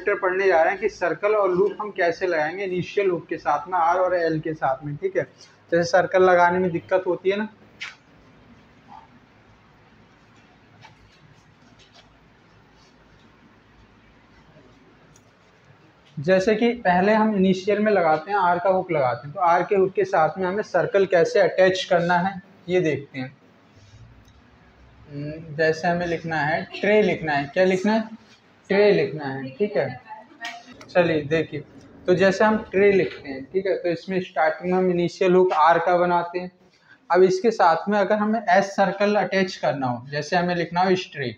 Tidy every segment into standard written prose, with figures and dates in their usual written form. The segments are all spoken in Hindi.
चैप्टर पढ़ने जा रहे हैं कि सर्कल और लूप हम कैसे लगाएंगे इनिशियल लूप के साथ में, आर और एल के साथ में। ठीक है, जैसे सर्कल लगाने में दिक्कत होती है ना, जैसे कि पहले हम इनिशियल में लगाते हैं, आर का हुक लगाते हैं, तो आर के हुक के साथ में हमें सर्कल कैसे अटैच करना है ये देखते हैं। जैसे हमें लिखना है ट्रे, लिखना है, क्या लिखना है, ट्रे लिखना है। ठीक है, चलिए देखिए, तो जैसे हम ट्रे लिखते हैं, ठीक है, तो इसमें स्टार्टिंग में हम इनिशियल हुक आर का बनाते हैं। अब इसके साथ में अगर हमें एस सर्कल अटैच करना हो, जैसे हमें लिखना हो स्ट्रे,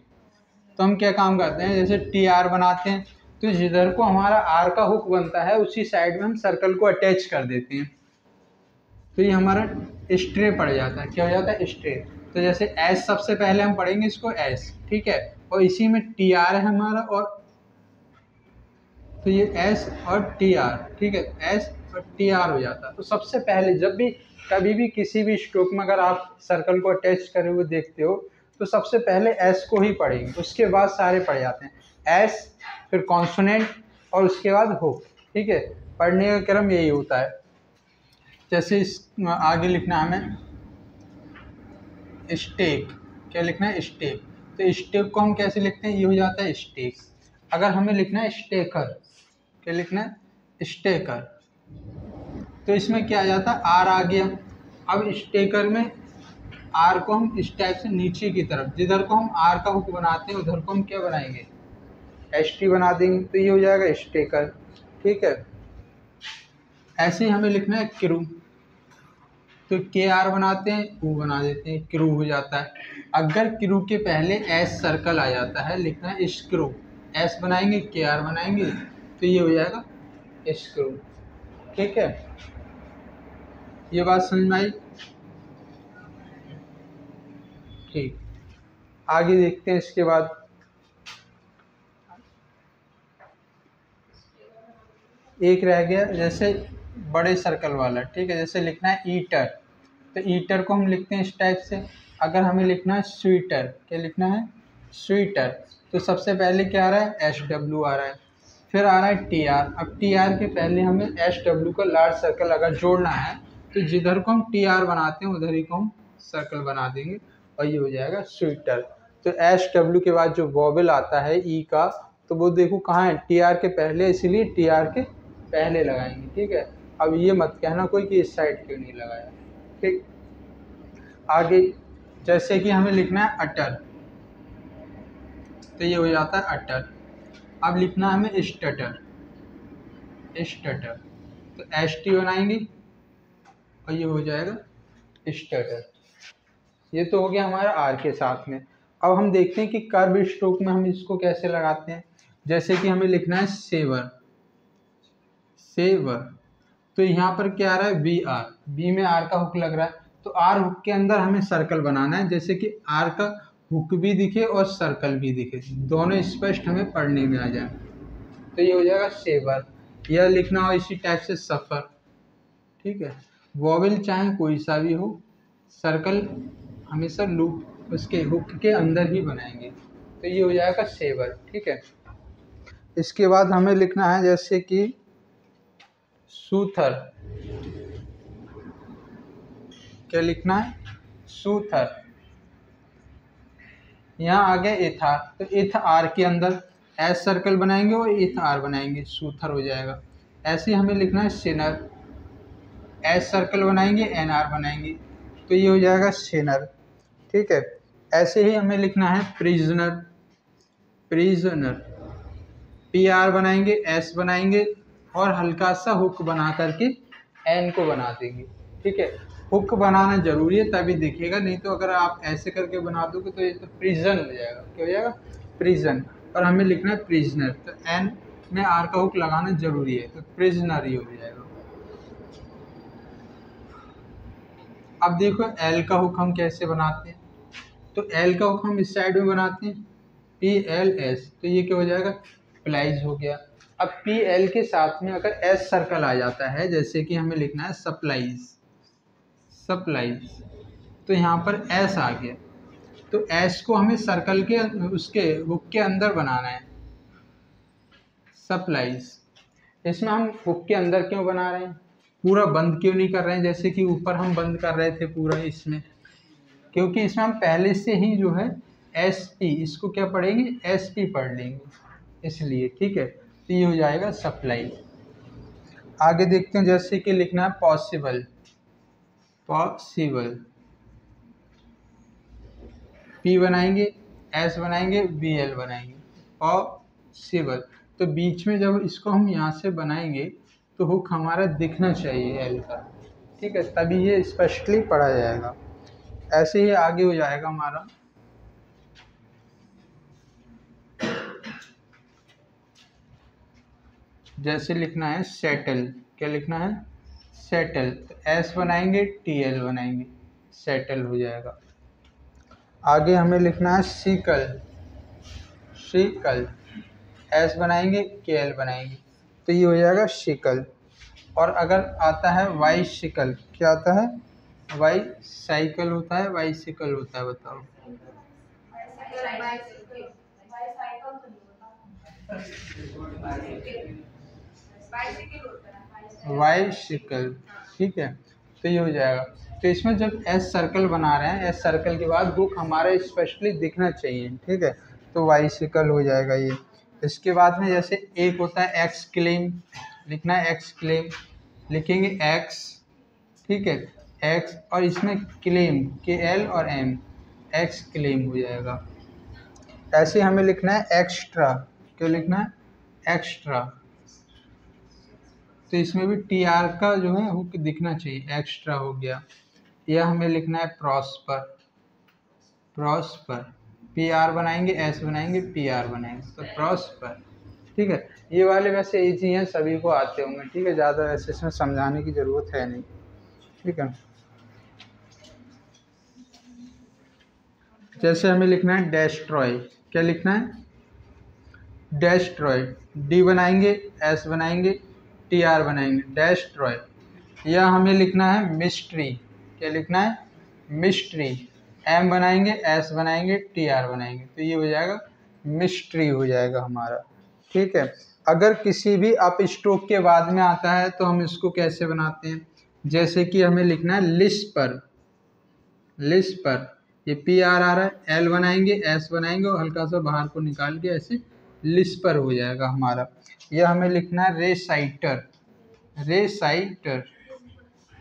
तो हम क्या काम करते हैं, जैसे टी आर बनाते हैं, तो जिधर को हमारा आर का हुक बनता है उसी साइड में हम सर्कल को अटैच कर देते हैं, तो ये हमारा स्ट्रे पड़ जाता है। क्या हो जाता है, स्ट्रे। तो जैसे एस सबसे पहले हम पढ़ेंगे इसको एस, ठीक है, और इसी में टी आर है हमारा, और तो ये एस और टी आर, ठीक है, एस और टी आर हो जाता है। तो सबसे पहले जब भी कभी भी किसी भी स्ट्रोक में अगर आप सर्कल को अटैच करे हुए देखते हो, तो सबसे पहले एस को ही पढ़ेंगे, उसके बाद सारे पढ़ जाते हैं, एस फिर कॉन्सोनेंट और उसके बाद हुक। ठीक है, पढ़ने का क्रम यही होता है। जैसे इस आगे लिखना है हमें स्टेक, क्या लिखना है, स्टेक। तो स्टेक को हम कैसे लिखते हैं, ये हो जाता है स्टेक। अगर हमें लिखना है स्टेकर, क्या लिखना है, स्टेकर, तो इसमें क्या आ जाता है, आर आ गया। अब स्टेकर में आर को हम इस टाइप से नीचे की तरफ, जिधर को हम आर का हुक बनाते हैं उधर को हम क्या बनाएंगे, एस टी बना देंगे, तो ये हो जाएगा स्टेकर। ठीक है, ऐसे ही हमें लिखना है क्रू, तो के आर बनाते हैं, ऊ बना देते हैं, क्रू हो जाता है। अगर क्रू के पहले एस सर्कल आ जाता है, लिखना है स्क्रू, एस बनाएंगे के आर बनाएंगे, तो ये हो जाएगा स्क्रू। ठीक है, ये बात समझ में आई। ठीक, आगे देखते हैं। इसके बाद एक रह गया जैसे बड़े सर्कल वाला, ठीक है, जैसे लिखना है ईटर, तो ईटर को हम लिखते हैं इस टाइप से। अगर हमें लिखना है स्वीटर, क्या लिखना है, स्वीटर, तो सबसे पहले क्या आ रहा है, एस डब्ल्यू आ रहा है, फिर आ रहा है टी आर। अब टी आर के पहले हमें एस डब्ल्यू का लार्ज सर्कल अगर जोड़ना है, तो जिधर को हम टी आर बनाते हैं उधर ही को हम सर्कल बना देंगे, और ये हो जाएगा स्वीटर। तो एस डब्ल्यू के बाद जो वॉवेल आता है ई का, तो वो देखो कहाँ है, टी आर के पहले, इसीलिए टी आर के पहले लगाएंगे। ठीक है, अब ये मत कहना कोई कि इस साइड क्यों नहीं लगाया। ठीक, आगे जैसे कि हमें लिखना है अटर, तो ये हो जाता है अटर। अब लिखना है हमें स्टटर, स्टटर, तो एस टी बनाएंगे और ये हो जाएगा स्टटर। ये तो हो गया हमारा आर के साथ में। अब हम देखते हैं कि कर्व स्ट्रोक में हम इसको कैसे लगाते हैं। जैसे कि हमें लिखना है सेवर, सेवर, तो यहाँ पर क्या आ रहा है, बी आर, बी में आर का हुक लग रहा है, तो आर हुक के अंदर हमें सर्कल बनाना है, जैसे कि आर का हुक भी दिखे और सर्कल भी दिखे, दोनों स्पष्ट हमें पढ़ने में आ जाए, तो ये हो जाएगा सेवर। यह लिखना हो इसी टाइप से सफ़र। ठीक है, वॉवेल चाहे कोई सा भी हो, सर्कल हमेशा लूप उसके हुक के अंदर ही बनाएंगे, तो ये हो जाएगा सेवर। ठीक है, इसके बाद हमें लिखना है जैसे कि सूथर, क्या लिखना है, सूथर। यहाँ आ गया एथार, तो एथ आर के अंदर एस सर्कल बनाएंगे और एथ आर बनाएंगे, सूथर हो जाएगा। ऐसे ही हमें लिखना है सिनर, एस सर्कल बनाएंगे एन आर बनाएंगे, तो ये हो जाएगा सिनर। ठीक है, ऐसे ही हमें लिखना है प्रिजनर, प्रिजनर, पी आर बनाएंगे, एस बनाएंगे और हल्का सा हुक बना करके एन को बना देंगे। ठीक है, हुक बनाना जरूरी है तभी दिखेगा, नहीं तो अगर आप ऐसे करके बना दोगे तो ये तो प्रिजन हो जाएगा। क्या हो जाएगा, प्रिजन, और हमें लिखना है प्रिजनर, तो एन में आर का हुक लगाना जरूरी है, तो प्रिजनर ही हो जाएगा। अब देखो एल का हुक हम कैसे बनाते हैं, तो एल का हुक हम इस साइड में बनाते हैं, पी एल एस, तो ये क्या हो जाएगा, प्लाइज हो गया। अब पी एल के साथ में अगर एस सर्कल आ जाता है, जैसे कि हमें लिखना है सप्लाइज, सप्लाइज, तो यहाँ पर एस आ गया, तो एस को हमें सर्कल के उसके हुक के अंदर बनाना है, सप्लाईज। इसमें हम हुक के अंदर क्यों बना रहे हैं, पूरा बंद क्यों नहीं कर रहे हैं जैसे कि ऊपर हम बंद कर रहे थे पूरा इसमें, क्योंकि इसमें हम पहले से ही जो है SP, इसको क्या पढ़ेंगे, SP पढ़ लेंगे इसलिए, ठीक है। तो ये हो जाएगा सप्लाई। आगे देखते हैं, जैसे कि लिखना है पॉसिबल, पॉसिबल, P बनाएंगे, S बनाएंगे, BL बनाएंगे, पॉसिबल। तो बीच में जब इसको हम यहाँ से बनाएंगे तो हुक हमारा दिखना चाहिए L का, ठीक है, तभी ये स्पष्टली पढ़ा जाएगा। ऐसे ही आगे हो जाएगा हमारा जैसे लिखना है सेटल, क्या लिखना है, सेटल। तो S बनाएंगे, TL बनाएंगे, सेटल हो जाएगा। आगे हमें लिखना है सिकल, सिकल, S बनाएंगे, KL बनाएंगे, तो ये हो जाएगा शिकल। और अगर आता है बाइसिकल, क्या आता है, बाइसाइकिल होता है, बाइसिकल होता है, बताओ, बाइसिकल, ठीक है। तो ये हो जाएगा। तो इसमें जब S सर्कल बना रहे हैं, S सर्कल के बाद हुक हमारा स्पेशली दिखना चाहिए, ठीक है, तो बाइसिकल हो जाएगा ये। इसके बाद में जैसे एक होता है एक्स क्लेम, लिखना है एक्स क्लेम, लिखेंगे एक्स, ठीक है, एक्स, और इसमें क्लेम, KL और M, एक्स क्लेम हो जाएगा। ऐसे हमें लिखना है एक्स्ट्रा, क्या लिखना है, एक्स्ट्रा, तो इसमें भी TR का जो है हुक दिखना चाहिए, एक्स्ट्रा हो गया। यह हमें लिखना है प्रॉस्पर, प्रॉस्पर, PR बनाएंगे, S बनाएंगे, PR बनाएंगे, तो प्रॉस्पर, ठीक है। ये वाले वैसे इजी हैं, सभी को आते होंगे, ठीक है, ज़्यादा वैसे इसमें समझाने की ज़रूरत है नहीं, ठीक है। जैसे हमें लिखना है डेस्ट्रॉय, क्या लिखना है, डेस्ट्रॉय, D बनाएंगे, S बनाएंगे, TR बनाएंगे, डेस्ट्रॉय। या हमें लिखना है मिस्ट्री, क्या लिखना है, मिस्ट्री, M बनाएंगे, S बनाएंगे, TR बनाएंगे, तो ये हो जाएगा मिस्ट्री हो जाएगा हमारा, ठीक है। अगर किसी भी अप स्ट्रोक के बाद में आता है तो हम इसको कैसे बनाते हैं, जैसे कि हमें लिखना है लिस्पर, लिस्पर, ये PR आ रहा है, L बनाएंगे, S बनाएंगे और हल्का सा बाहर को निकाल के ऐसे लिस्पर हो जाएगा हमारा। यह हमें लिखना है रेसाइटर, रेसाइटर,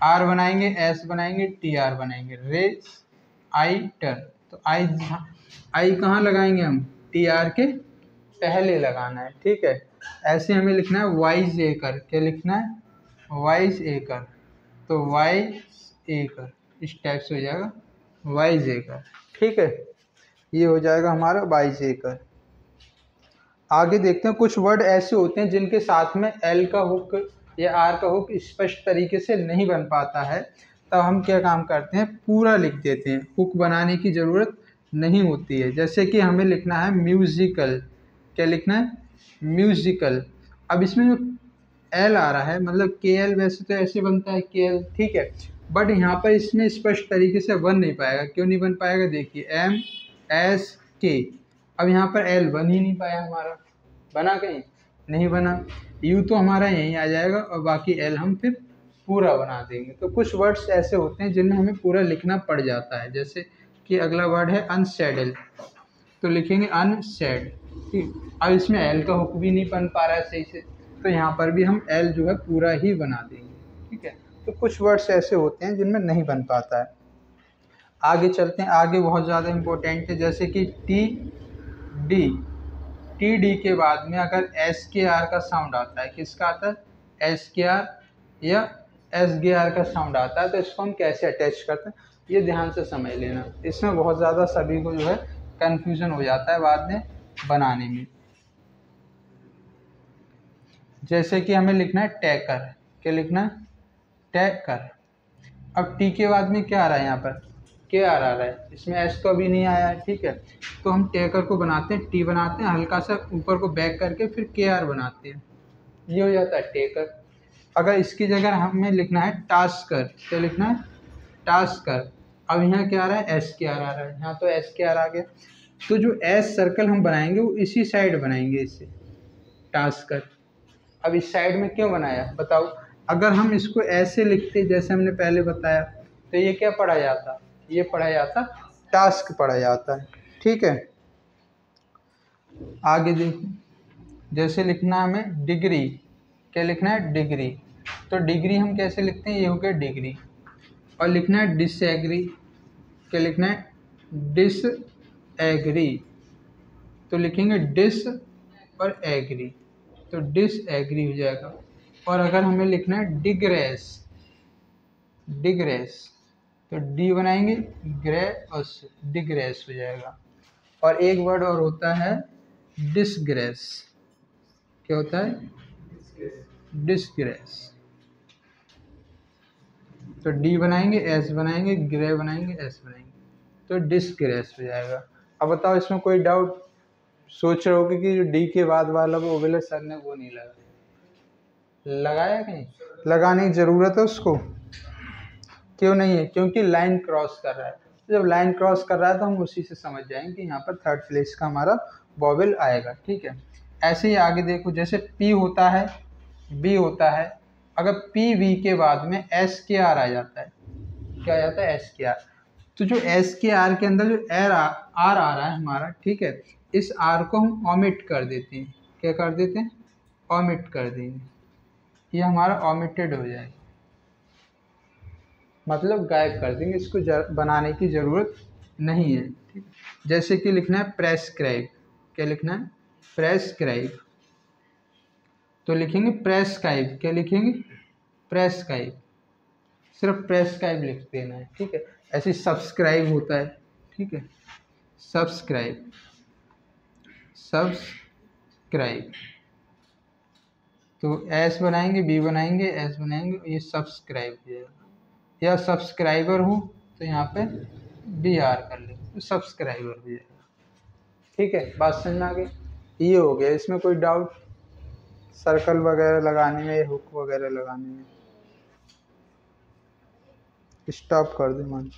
R बनाएंगे, S बनाएंगे, TR बनाएंगे, रेसाइटर। तो आई कहाँ लगाएंगे हम, TR के पहले लगाना है, ठीक है। ऐसे हमें लिखना है वाइज एकर, क्या लिखना है, वाइज एकर, तो वाइज एकर, इस टाइप से हो जाएगा वाइज एकर, ठीक है। ये हो जाएगा हमारा वाइज एकर। आगे देखते हैं, कुछ वर्ड ऐसे होते हैं जिनके साथ में L का हुक या R का हुक स्पष्ट तरीके से नहीं बन पाता है, तब हम क्या काम करते हैं, पूरा लिख देते हैं, हुक बनाने की ज़रूरत नहीं होती है। जैसे कि हमें लिखना है म्यूजिकल, क्या लिखना है, म्यूजिकल। अब इसमें जो L आ रहा है, मतलब KL, वैसे तो ऐसे बनता है KL, ठीक है, बट यहाँ पर इसमें स्पष्ट तरीके से बन नहीं पाएगा। क्यों नहीं बन पाएगा, देखिए MSK, अब यहाँ पर L बन ही नहीं पाया हमारा, बना कहीं नहीं बना, U तो हमारा यहीं आ जाएगा और बाकी L हम फिर पूरा बना देंगे। तो कुछ वर्ड्स ऐसे होते हैं जिनमें हमें पूरा लिखना पड़ जाता है, जैसे कि अगला वर्ड है अनसेडल, तो लिखेंगे अनसेड, ठीक। अब इसमें L का हुक भी नहीं बन पा रहा है सही से, तो यहाँ पर भी हम L जो है पूरा ही बना देंगे, ठीक है। तो कुछ वर्ड्स ऐसे होते हैं जिनमें नहीं बन पाता है। आगे चलते हैं, आगे बहुत ज़्यादा इम्पोर्टेंट है, जैसे कि TD के बाद में अगर SKR का साउंड आता है, किसका आता है, SKR या SGR का साउंड आता है, तो इसको हम कैसे अटैच करते हैं, ये ध्यान से समझ लेना। इसमें बहुत ज़्यादा सभी को जो है कन्फ्यूज़न हो जाता है बाद में बनाने में। जैसे कि हमें लिखना है टैकर, क्या लिखना है, टैकर। अब T के बाद में क्या आ रहा है, यहाँ पर KR आ रहा है, इसमें S तो अभी नहीं आया है, ठीक है। तो हम टैकर को बनाते हैं, T बनाते हैं, हल्का सा ऊपर को बैक करके फिर KR बनाते हैं, ये हो जाता है टैकर। अगर इसकी जगह हमें लिखना है टास्कर, क्या लिखना है, टास्कर। अब यहाँ क्या आ रहा है, SKR आ रहा है, यहाँ तो SKR आ गया। तो जो S सर्कल हम बनाएंगे वो इसी साइड बनाएंगे, इससे टास्कर, अब इस साइड में क्यों बनाया बताओ। अगर हम इसको ऐसे लिखते जैसे हमने पहले बताया तो ये क्या पढ़ा जाता, ये पढ़ा जाता टास्क पढ़ा जाता है। ठीक है, आगे देखो, जैसे लिखना हमें डिग्री, क्या लिखना है डिग्री, तो डिग्री हम कैसे लिखते हैं, ये हो गया डिग्री। और लिखना है डिसएग्री, क्या लिखना है डिसएग्री, तो लिखेंगे डिस और एग्री, तो डिसएग्री हो जाएगा। और अगर हमें लिखना है डिग्रेस, डिग्रेस तो डी बनाएंगे ग्रे और डिग्रेस हो जाएगा। और एक वर्ड और होता है डिसग्रेस, क्या होता है डिसग्रेस, तो डी बनाएंगे एस बनाएंगे ग्रे बनाएंगे एस बनाएंगे, तो डिसग्रेस हो जाएगा। अब बताओ इसमें कोई डाउट, सोच रहे हो कि जो डी के बाद वाला वो ओवेलर सर ने वो नहीं लगाया कहीं, लगाने की ज़रूरत है उसको, क्यों नहीं है, क्योंकि लाइन क्रॉस कर रहा है। जब लाइन क्रॉस कर रहा है तो हम उसी से समझ जाएंगे कि यहाँ पर थर्ड प्लेस का हमारा वॉवेल आएगा। ठीक है, ऐसे ही आगे देखो, जैसे पी होता है बी होता है, अगर पी वी के बाद में एस के आर आ जाता है, क्या आ जाता है एस के आर, तो जो एस के आर के अंदर जो आर आ रहा है हमारा, ठीक है, इस आर को हम ओमिट कर देते हैं, क्या कर देते हैं ओमिट कर देंगे, ये हमारा ओमिटेड हो जाएगा, मतलब गायब कर देंगे, इसको बनाने की ज़रूरत नहीं है। ठीक, जैसे कि लिखना है प्रेस्क्राइब, क्या लिखना है प्रेस्क्राइब, तो लिखेंगे प्रेस्क्राइब, क्या लिखेंगे प्रेस्क्राइब, सिर्फ प्रेस्क्राइब लिख देना है। ठीक है, ऐसे सब्सक्राइब होता है, ठीक है सब्सक्राइब, सब्सक्राइब, तो एस बनाएंगे बी बनाएंगे एस बनाएंगे, ये सब्सक्राइब हो जाएगा। या सब्सक्राइबर हो तो यहाँ पे बी आर कर लेंगे, तो सब्सक्राइबर हो जाएगा। ठीक है, बात समझ में आ गई, ये हो गया। इसमें कोई डाउट सर्कल वगैरह लगाने में, हुक वगैरह लगाने में, स्टॉप कर दे मंच।